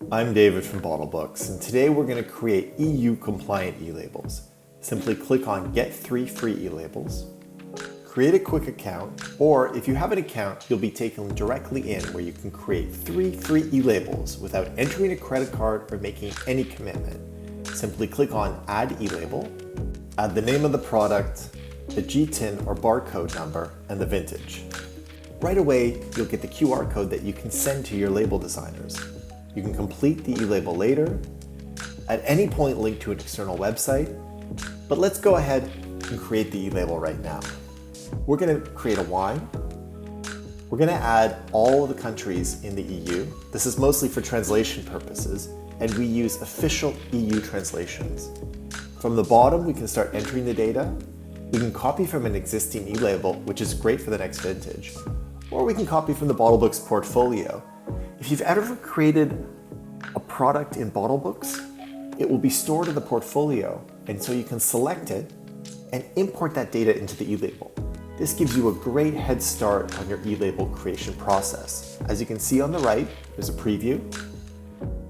I'm David from Bottlebooks, and today we're going to create EU-compliant e-labels. Simply click on Get 3 free e-labels, create a quick account, or if you have an account, you'll be taken directly in where you can create 3 free e-labels without entering a credit card or making any commitment. Simply click on Add e-label, add the name of the product, the GTIN or barcode number, and the vintage. Right away, you'll get the QR code that you can send to your label designers. You can complete the e-label later, at any point link to an external website, but let's go ahead and create the e-label right now. We're going to create a wine. We're going to add all of the countries in the EU. This is mostly for translation purposes, and we use official EU translations. From the bottom, we can start entering the data. We can copy from an existing e-label, which is great for the next vintage, or we can copy from the Bottlebooks portfolio. If you've ever created a product in Bottlebooks, it will be stored in the portfolio, and so you can select it and import that data into the e-label. This gives you a great head start on your e-label creation process. As you can see on the right, there's a preview.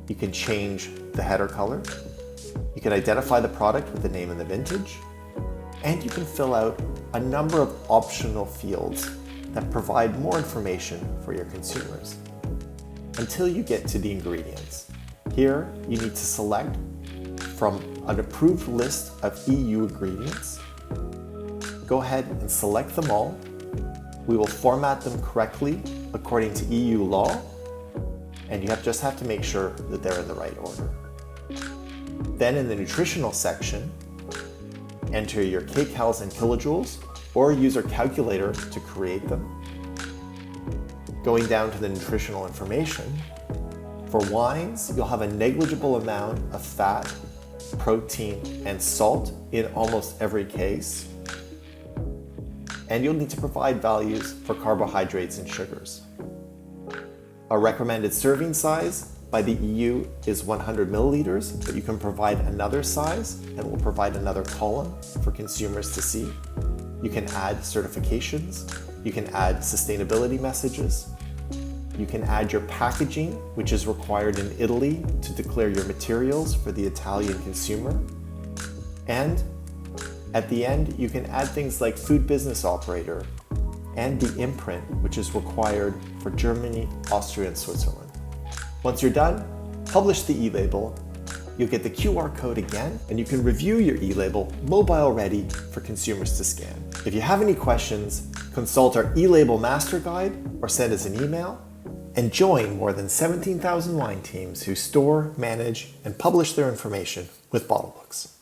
You can change the header color. You can identify the product with the name and the vintage. And you can fill out a number of optional fields that provide more information for your consumers. Until you get to the ingredients. Here, you need to select from an approved list of EU ingredients. Go ahead and select them all. We will format them correctly according to EU law, and you just have to make sure that they're in the right order. Then in the nutritional section, enter your kcals and kilojoules, or use our calculator to create them. Going down to the nutritional information, for wines, you'll have a negligible amount of fat, protein, and salt in almost every case. And you'll need to provide values for carbohydrates and sugars. A recommended serving size by the EU is 100 milliliters, but you can provide another size and we'll provide another column for consumers to see. You can add certifications. You can add sustainability messages. You can add your packaging, which is required in Italy to declare your materials for the Italian consumer. And at the end, you can add things like food business operator and the imprint, which is required for Germany, Austria, and Switzerland. Once you're done, publish the e-label. You'll get the QR code again, and you can review your e-label mobile ready for consumers to scan. If you have any questions, consult our e-label master guide or send us an email, and join more than 17,000 wine teams who store, manage, and publish their information with Bottlebooks.